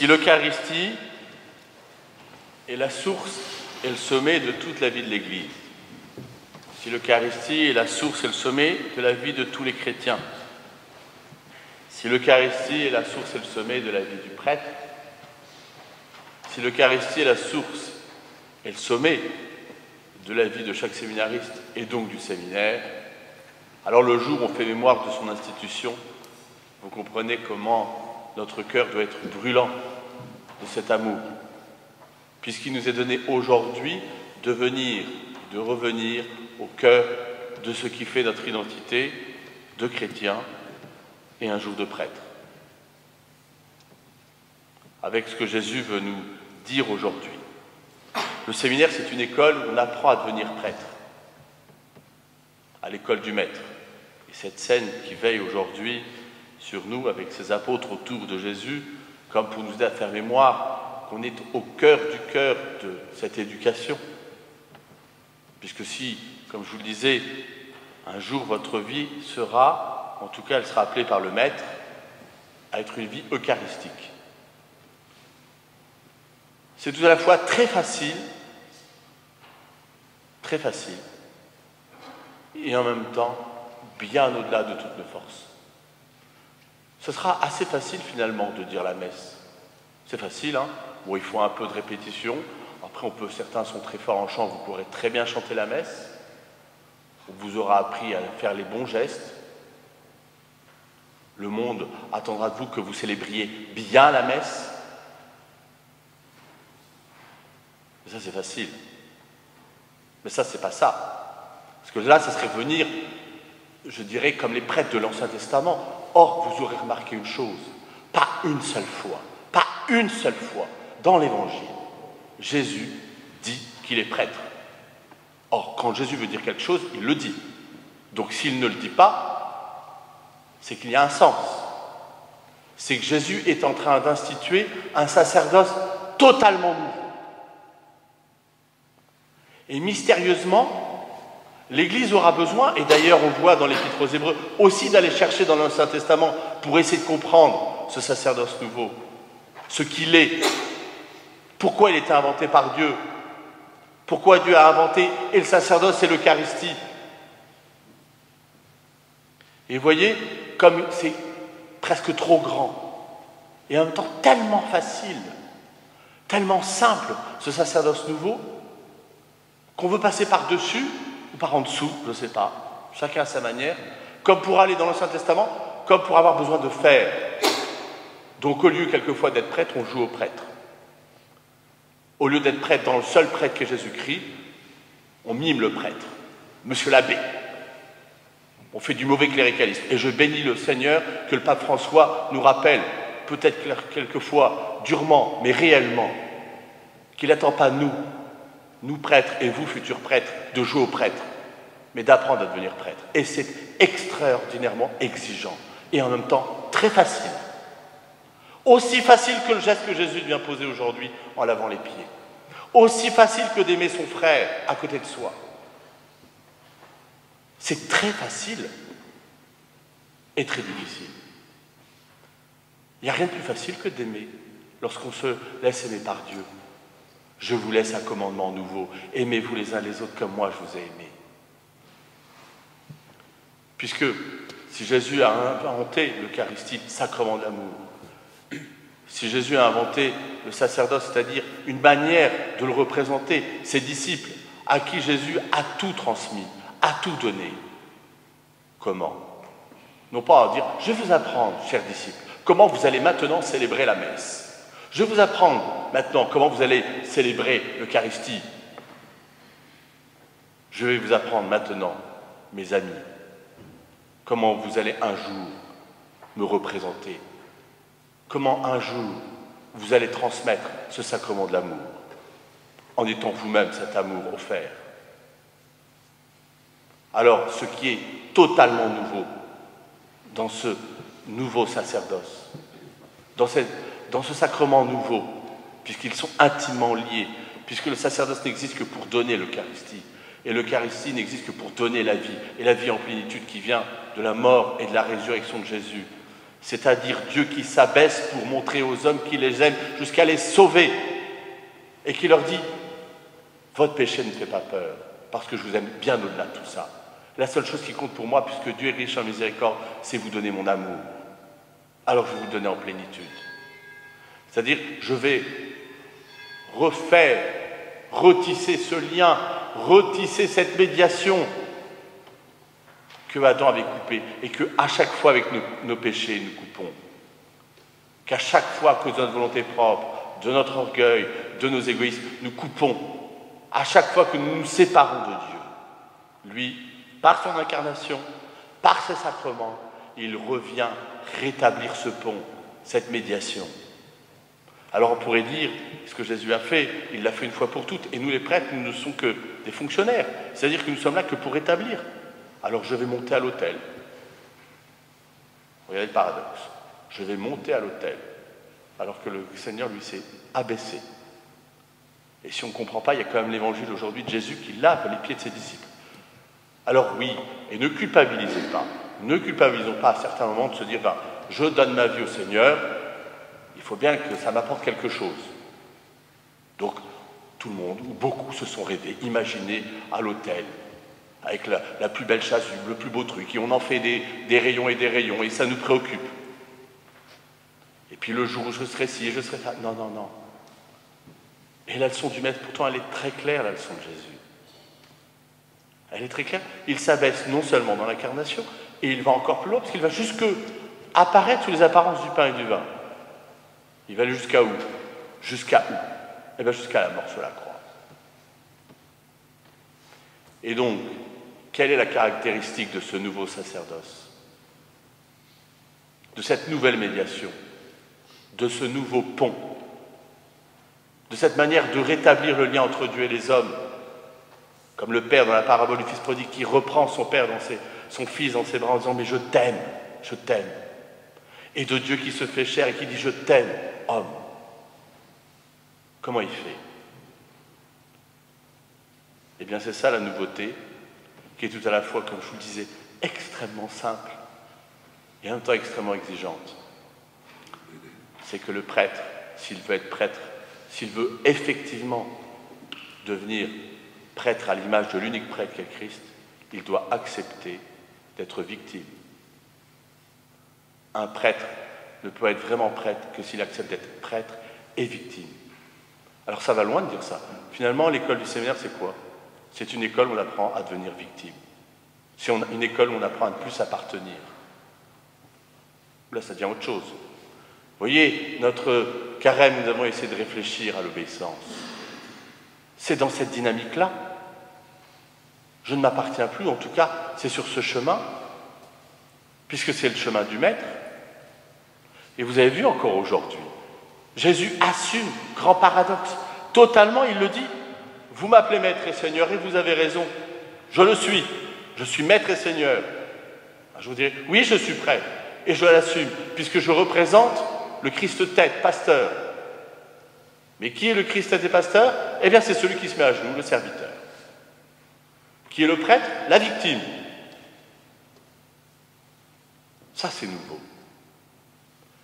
Si l'Eucharistie est la source et le sommet de toute la vie de l'Église, si l'Eucharistie est la source et le sommet de la vie de tous les chrétiens, si l'Eucharistie est la source et le sommet de la vie du prêtre, si l'Eucharistie est la source et le sommet de la vie de chaque séminariste et donc du séminaire, alors le jour où on fait mémoire de son institution, vous comprenez comment notre cœur doit être brûlant de cet amour, puisqu'il nous est donné aujourd'hui de venir, de revenir au cœur de ce qui fait notre identité de chrétien et un jour de prêtre. Avec ce que Jésus veut nous dire aujourd'hui. Le séminaire, c'est une école où on apprend à devenir prêtre, à l'école du Maître. Et cette scène qui veille aujourd'hui sur nous, avec ces apôtres autour de Jésus, comme pour nous faire mémoire qu'on est au cœur de cette éducation. Puisque si, comme je vous le disais, un jour votre vie sera, en tout cas elle sera appelée par le Maître, à être une vie eucharistique. C'est tout à la fois très facile, et en même temps bien au-delà de toutes nos forces. Ce sera assez facile finalement de dire la messe. C'est facile, hein? Bon, il faut un peu de répétition. Après, certains sont très forts en chant, vous pourrez très bien chanter la messe. On vous aura appris à faire les bons gestes. Le monde attendra de vous que vous célébriez bien la messe. Mais ça, c'est facile. Mais ça, c'est pas ça. Parce que là, ça serait venir, je dirais, comme les prêtres de l'Ancien Testament. Or, vous aurez remarqué une chose, pas une seule fois, dans l'Évangile, Jésus dit qu'il est prêtre. Or, quand Jésus veut dire quelque chose, il le dit. Donc, s'il ne le dit pas, c'est qu'il y a un sens. C'est que Jésus est en train d'instituer un sacerdoce totalement nouveau. Et mystérieusement, l'Église aura besoin, et d'ailleurs on voit dans l'Épître aux Hébreux, aussi d'aller chercher dans l'Ancien Testament pour essayer de comprendre ce sacerdoce nouveau, ce qu'il est, pourquoi il était inventé par Dieu, pourquoi Dieu a inventé et le sacerdoce et l'Eucharistie. Et vous voyez, comme c'est presque trop grand, et en même temps tellement facile, tellement simple, ce sacerdoce nouveau, qu'on veut passer par-dessus, ou par en dessous, je ne sais pas, chacun à sa manière, comme pour aller dans l'Ancien Testament, comme pour avoir besoin de faire. Donc au lieu quelquefois d'être prêtre, on joue au prêtre. Au lieu d'être prêtre dans le seul prêtre qu'est Jésus-Christ, on mime le prêtre, monsieur l'abbé. On fait du mauvais cléricalisme. Et je bénis le Seigneur que le pape François nous rappelle, peut-être quelquefois durement, mais réellement, qu'il n'attend pas nous prêtres et vous futurs prêtres, de jouer au prêtre, mais d'apprendre à devenir prêtre. Et c'est extraordinairement exigeant et en même temps très facile. Aussi facile que le geste que Jésus vient poser aujourd'hui en lavant les pieds. Aussi facile que d'aimer son frère à côté de soi. C'est très facile et très difficile. Il n'y a rien de plus facile que d'aimer lorsqu'on se laisse aimer par Dieu. Je vous laisse un commandement nouveau. Aimez-vous les uns les autres comme moi je vous ai aimé. Puisque si Jésus a inventé l'Eucharistie, sacrement de l'amour, si Jésus a inventé le sacerdoce, c'est-à-dire une manière de le représenter, ses disciples, à qui Jésus a tout transmis, a tout donné, comment? Non pas à dire, je vais vous apprendre, chers disciples, comment vous allez maintenant célébrer la messe. Je vais vous apprendre maintenant comment vous allez célébrer l'Eucharistie. Je vais vous apprendre maintenant, mes amis, comment vous allez un jour me représenter. Comment un jour vous allez transmettre ce sacrement de l'amour, en étant vous-même cet amour offert. Alors, ce qui est totalement nouveau dans ce nouveau sacerdoce, dans ce sacrement nouveau, puisqu'ils sont intimement liés, puisque le sacerdoce n'existe que pour donner l'Eucharistie, et l'Eucharistie n'existe que pour donner la vie, et la vie en plénitude qui vient de la mort et de la résurrection de Jésus. c'est-à-dire Dieu qui s'abaisse pour montrer aux hommes qu'il les aime jusqu'à les sauver, et qui leur dit « Votre péché ne fait pas peur, parce que je vous aime bien au-delà de tout ça. La seule chose qui compte pour moi, puisque Dieu est riche en miséricorde, c'est vous donner mon amour. Alors je vais vous le donner en plénitude. » C'est-à-dire, je vais refaire, retisser ce lien, retisser cette médiation que Adam avait coupée, et qu'à chaque fois avec nos péchés, nous coupons. Qu'à chaque fois, à cause de notre volonté propre, de notre orgueil, de nos égoïsmes, nous coupons. À chaque fois que nous nous séparons de Dieu, lui, par son incarnation, par ses sacrements, il revient rétablir ce pont, cette médiation. Alors on pourrait dire, ce que Jésus a fait, il l'a fait une fois pour toutes, et nous les prêtres, nous ne sommes que des fonctionnaires, c'est-à-dire que nous sommes là que pour rétablir. Alors je vais monter à l'autel. Regardez le paradoxe. Je vais monter à l'autel, alors que le Seigneur, lui, s'est abaissé. Et si on ne comprend pas, il y a quand même l'évangile aujourd'hui de Jésus qui lave les pieds de ses disciples. Alors oui, et ne culpabilisez pas. Ne culpabilisons pas à certains moments de se dire, ben, je donne ma vie au Seigneur, il faut bien que ça m'apporte quelque chose. Donc, tout le monde, ou beaucoup, se sont rêvés, imaginés à l'autel, avec la plus belle chasuble, le plus beau truc, et on en fait des rayons, et ça nous préoccupe. Et puis le jour où je serai ci, et je serai ça. Non, non, non. Et la leçon du Maître, pourtant, elle est très claire, la leçon de Jésus. Elle est très claire. Il s'abaisse non seulement dans l'incarnation, et il va encore plus loin, parce qu'il va jusque apparaître sous les apparences du pain et du vin. Il va aller jusqu'à où? Jusqu'à où? Eh bien, jusqu'à la mort sur la croix. Et donc, quelle est la caractéristique de ce nouveau sacerdoce? De cette nouvelle médiation? De ce nouveau pont? De cette manière de rétablir le lien entre Dieu et les hommes? Comme le père dans la parabole du fils prodigue qui reprend son fils dans ses bras en disant « Mais je t'aime, je t'aime ». Et de Dieu qui se fait chair et qui dit « Je t'aime, homme ». Comment il fait? Eh bien, c'est ça la nouveauté, qui est tout à la fois, comme je vous le disais, extrêmement simple et en même temps extrêmement exigeante. C'est que le prêtre, s'il veut être prêtre, s'il veut effectivement devenir prêtre à l'image de l'unique prêtre qu'est Christ, il doit accepter d'être victime. Un prêtre ne peut être vraiment prêtre que s'il accepte d'être prêtre et victime. Alors ça va loin de dire ça. Finalement, l'école du séminaire, c'est quoi? C'est une école où on apprend à devenir victime. C'est une école où on apprend à ne plus s'appartenir. Là, ça devient autre chose. Vous voyez, notre carême, nous avons essayé de réfléchir à l'obéissance. C'est dans cette dynamique-là. Je ne m'appartiens plus, en tout cas, c'est sur ce chemin, puisque c'est le chemin du Maître. Et vous avez vu encore aujourd'hui, Jésus assume, grand paradoxe, totalement, il le dit. Vous m'appelez Maître et Seigneur, et vous avez raison. Je le suis. Je suis Maître et Seigneur. Je vous dirai, oui, je suis prêt, et je l'assume, puisque je représente le Christ tête, pasteur. Mais qui est le Christ tête et pasteur? Eh bien, c'est celui qui se met à genoux, le serviteur. Qui est le prêtre? La victime. Ça, c'est nouveau.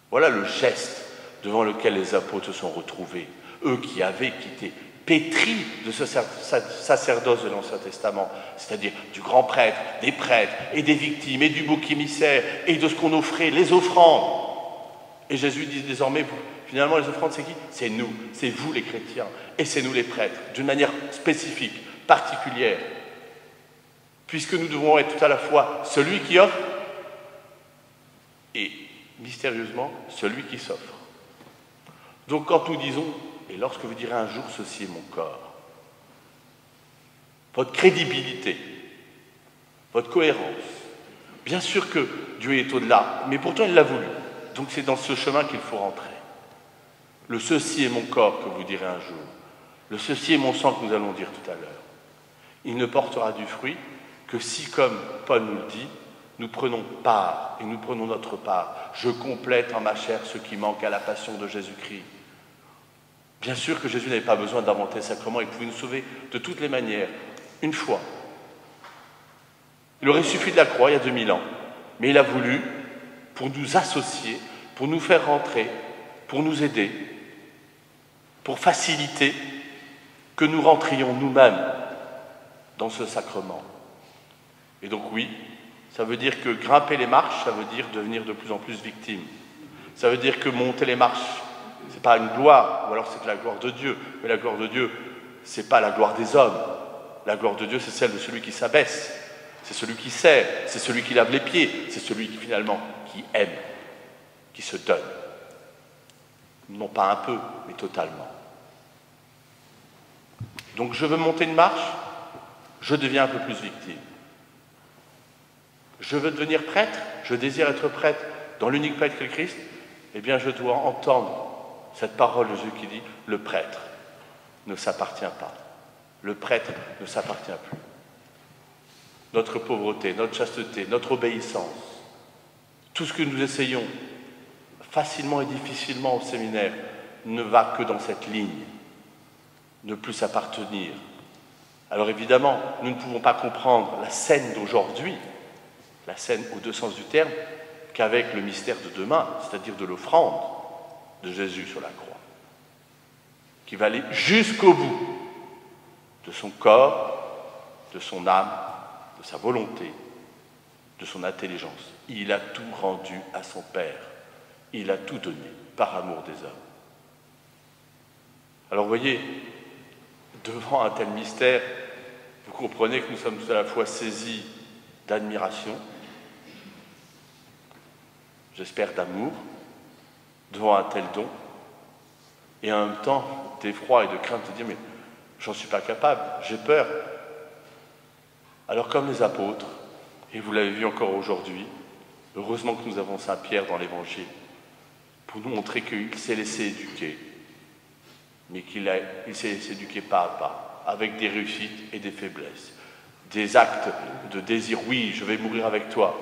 Voilà le geste devant lequel les apôtres se sont retrouvés. Eux qui étaient pétris de ce sacerdoce de l'Ancien Testament, c'est-à-dire du grand prêtre, des prêtres, et des victimes, et du bouc émissaire, et de ce qu'on offrait, les offrandes. Et Jésus dit désormais, finalement, les offrandes, c'est qui? C'est nous, c'est vous les chrétiens, et c'est nous les prêtres, d'une manière spécifique, particulière. Puisque nous devons être tout à la fois celui qui offre et, mystérieusement, celui qui s'offre. Donc quand nous disons, et lorsque vous direz un jour, ceci est mon corps, votre crédibilité, votre cohérence, bien sûr que Dieu est au-delà, mais pourtant il l'a voulu. Donc c'est dans ce chemin qu'il faut rentrer. Le ceci est mon corps que vous direz un jour. Le ceci est mon sang que nous allons dire tout à l'heure. Il ne portera du fruit que si, comme Paul nous le dit, nous prenons part et nous prenons notre part. Je complète en ma chair ce qui manque à la passion de Jésus-Christ. Bien sûr que Jésus n'avait pas besoin d'inventer sacrement, il pouvait nous sauver de toutes les manières, une fois. Il aurait suffi de la croix il y a 2000 ans, mais il a voulu pour nous associer, pour nous faire rentrer, pour nous aider, pour faciliter que nous rentrions nous-mêmes dans ce sacrement. Et donc oui, ça veut dire que grimper les marches, ça veut dire devenir de plus en plus victime. Ça veut dire que monter les marches, ce n'est pas une gloire, ou alors c'est la gloire de Dieu. Mais la gloire de Dieu, ce n'est pas la gloire des hommes. La gloire de Dieu, c'est celle de celui qui s'abaisse. C'est celui qui sert, c'est celui qui lave les pieds, c'est celui qui finalement qui aime, qui se donne. Non pas un peu, mais totalement. Donc je veux monter une marche, je deviens un peu plus victime. Je veux devenir prêtre, je désire être prêtre dans l'unique prêtre qu'est le Christ, eh bien je dois entendre cette parole de Jésus qui dit « le prêtre ne s'appartient pas, le prêtre ne s'appartient plus ». Notre pauvreté, notre chasteté, notre obéissance, tout ce que nous essayons facilement et difficilement au séminaire ne va que dans cette ligne, ne plus s'appartenir. Alors évidemment, nous ne pouvons pas comprendre la scène d'aujourd'hui, la scène aux deux sens du terme, qu'avec le mystère de demain, c'est-à-dire de l'offrande de Jésus sur la croix, qui va aller jusqu'au bout de son corps, de son âme, de sa volonté, de son intelligence. Il a tout rendu à son Père. Il a tout donné par amour des hommes. Alors vous voyez, devant un tel mystère, vous comprenez que nous sommes à la fois saisis d'admiration, j'espère d'amour, devant un tel don, et en même temps d'effroi et de crainte de dire « mais j'en suis pas capable, j'ai peur ». Alors comme les apôtres, et vous l'avez vu encore aujourd'hui, heureusement que nous avons Saint Pierre dans l'Évangile, pour nous montrer qu'il s'est laissé éduquer, mais qu'il s'est laissé éduquer pas à pas, avec des réussites et des faiblesses, des actes de désir, oui, je vais mourir avec toi.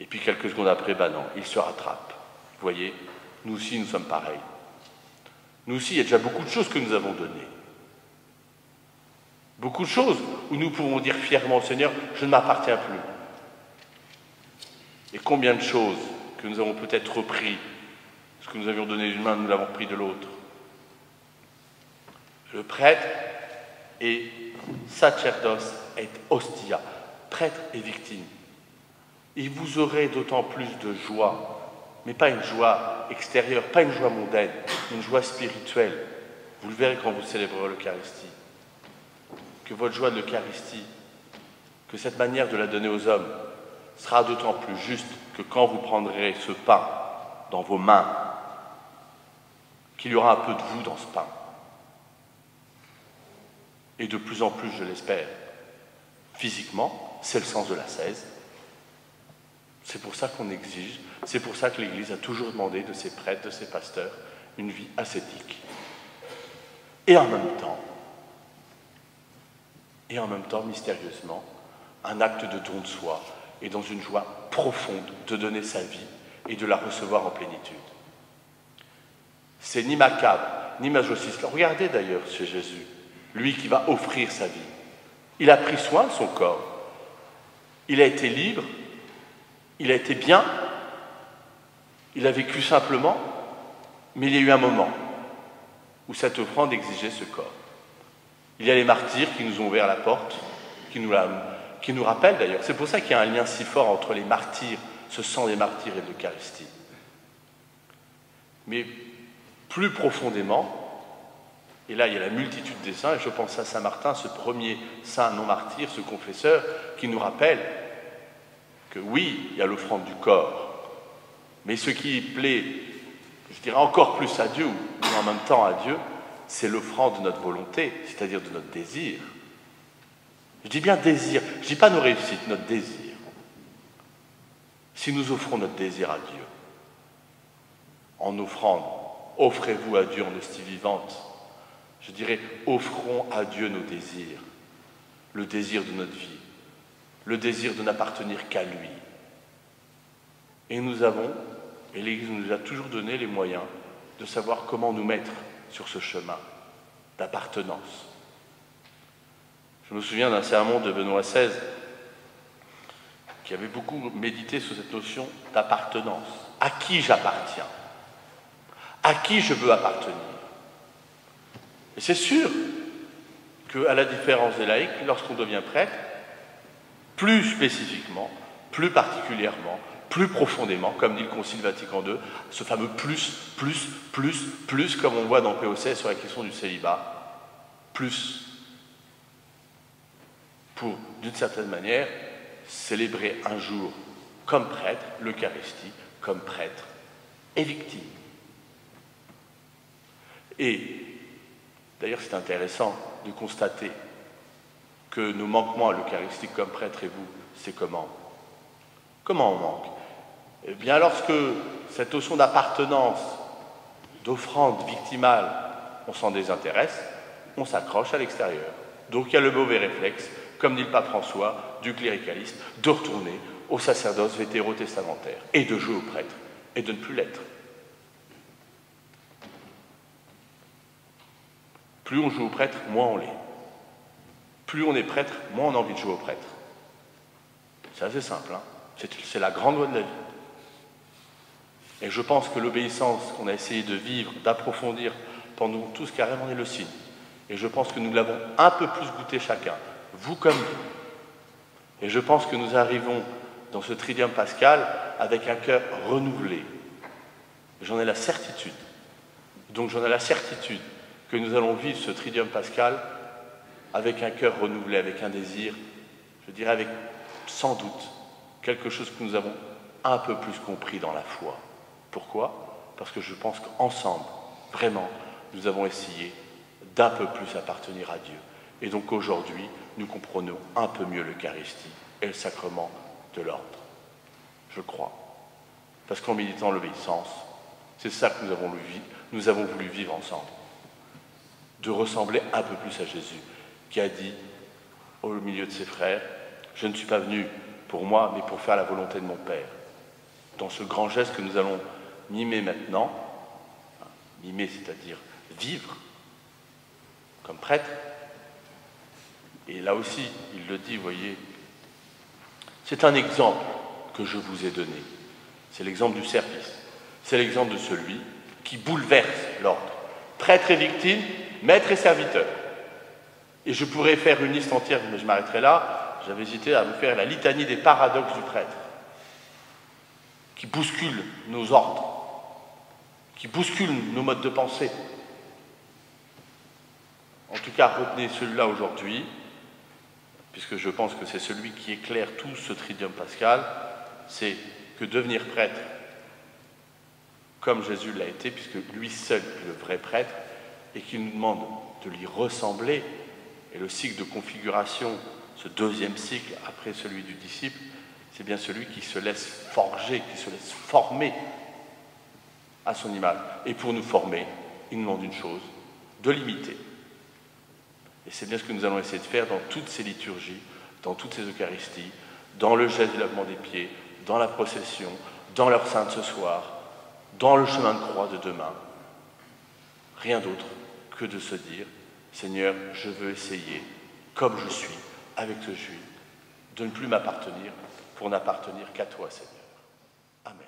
Et puis quelques secondes après, ben non, il se rattrape. Vous voyez, nous aussi, nous sommes pareils. Nous aussi, il y a déjà beaucoup de choses que nous avons données. Beaucoup de choses où nous pouvons dire fièrement au Seigneur, je ne m'appartiens plus. Et combien de choses que nous avons peut-être repris, ce que nous avions donné d'une main, nous l'avons repris de l'autre. Le prêtre est sacerdos et hostia, prêtre et victime. Et vous aurez d'autant plus de joie, mais pas une joie extérieure, pas une joie mondaine, une joie spirituelle. Vous le verrez quand vous célébrerez l'Eucharistie. Que votre joie de l'Eucharistie, que cette manière de la donner aux hommes, sera d'autant plus juste que quand vous prendrez ce pain dans vos mains, qu'il y aura un peu de vous dans ce pain. Et de plus en plus, je l'espère, physiquement, c'est le sens de l'ascèse. C'est pour ça qu'on exige, c'est pour ça que l'Église a toujours demandé de ses prêtres, de ses pasteurs, une vie ascétique. Et en même temps, mystérieusement, un acte de don de soi et dans une joie profonde de donner sa vie et de la recevoir en plénitude. C'est ni macabre, ni majociste. Regardez d'ailleurs chez Jésus, lui qui va offrir sa vie. Il a pris soin de son corps. Il a été libre, il a été bien, il a vécu simplement, mais il y a eu un moment où cette offrande exigeait ce corps. Il y a les martyrs qui nous ont ouvert la porte, qui nous rappellent d'ailleurs. C'est pour ça qu'il y a un lien si fort entre les martyrs, ce sang des martyrs et l'Eucharistie. Mais plus profondément, et là il y a la multitude des saints, et je pense à Saint Martin, ce premier saint non-martyr, ce confesseur, qui nous rappelle que oui, il y a l'offrande du corps, mais ce qui plaît, je dirais encore plus à Dieu, ou en même temps à Dieu, c'est l'offrande de notre volonté, c'est-à-dire de notre désir. Je dis bien désir, je ne dis pas nos réussites, notre désir. Si nous offrons notre désir à Dieu, en offrande, offrez-vous à Dieu en hostie vivante. Je dirais, offrons à Dieu nos désirs, le désir de notre vie, le désir de n'appartenir qu'à lui. Et nous avons, et l'Église nous a toujours donné les moyens de savoir comment nous mettre sur ce chemin d'appartenance. Je me souviens d'un sermon de Benoît XVI qui avait beaucoup médité sur cette notion d'appartenance. À qui j'appartiens? À qui je veux appartenir? Et c'est sûr qu'à la différence des laïcs, lorsqu'on devient prêtre, plus spécifiquement, plus particulièrement, plus profondément, comme dit le Concile Vatican II, ce fameux plus, comme on voit dans POC sur la question du célibat, plus, pour, d'une certaine manière, célébrer un jour comme prêtre, l'Eucharistie, comme prêtre et victime. Et d'ailleurs, c'est intéressant de constater que nos manquements à l'Eucharistie comme prêtre et vous, c'est comment? Comment on manque? Eh bien, lorsque cette notion d'appartenance, d'offrande victimale, on s'en désintéresse, on s'accroche à l'extérieur. Donc il y a le mauvais réflexe, comme dit le pape François, du cléricaliste, de retourner au sacerdoce vétérotestamentaire et de jouer au prêtre et de ne plus l'être. Plus on joue au prêtre, moins on l'est. Plus on est prêtre, moins on a envie de jouer au prêtre. C'est assez simple, hein? C'est la grande loi de la vie. Et je pense que l'obéissance qu'on a essayé de vivre, d'approfondir pendant tous carrément est le signe. Et je pense que nous l'avons un peu plus goûté chacun, vous comme nous. Et je pense que nous arrivons dans ce Triduum pascal avec un cœur renouvelé. J'en ai la certitude. Donc j'en ai la certitude que nous allons vivre ce Triduum pascal avec un cœur renouvelé, avec un désir, je dirais avec sans doute quelque chose que nous avons un peu plus compris dans la foi. Pourquoi? Parce que je pense qu'ensemble, vraiment, nous avons essayé d'un peu plus appartenir à Dieu. Et donc aujourd'hui, nous comprenons un peu mieux l'Eucharistie et le sacrement de l'ordre. Je crois. Parce qu'en méditant l'obéissance, c'est ça que nous avons voulu vivre ensemble. De ressembler un peu plus à Jésus, qui a dit au milieu de ses frères, « Je ne suis pas venu pour moi, mais pour faire la volonté de mon Père. » Dans ce grand geste que nous allons mimer maintenant, mimer c'est-à-dire vivre comme prêtre, et là aussi, il le dit, vous voyez, c'est un exemple que je vous ai donné. C'est l'exemple du service. C'est l'exemple de celui qui bouleverse l'ordre. Prêtre et victime, maître et serviteur. Et je pourrais faire une liste entière, mais je m'arrêterai là. J'avais hésité à vous faire la litanie des paradoxes du prêtre, qui bousculent nos ordres, qui bousculent nos modes de pensée. En tout cas, retenez celui-là aujourd'hui, puisque je pense que c'est celui qui éclaire tout ce Triduum pascal, c'est que devenir prêtre, comme Jésus l'a été, puisque lui seul est le vrai prêtre, et qu'il nous demande de lui ressembler, et le cycle de configuration, ce deuxième cycle après celui du disciple, c'est bien celui qui se laisse forger, qui se laisse former à son image. Et pour nous former, il nous demande une chose, de l'imiter. Et c'est bien ce que nous allons essayer de faire dans toutes ces liturgies, dans toutes ces Eucharisties, dans le geste du lavement des pieds, dans la procession, dans l'heure sainte ce soir, dans le chemin de croix de demain. Rien d'autre que de se dire, Seigneur, je veux essayer, comme je suis, avec ce juif, de ne plus m'appartenir pour n'appartenir qu'à toi, Seigneur. Amen.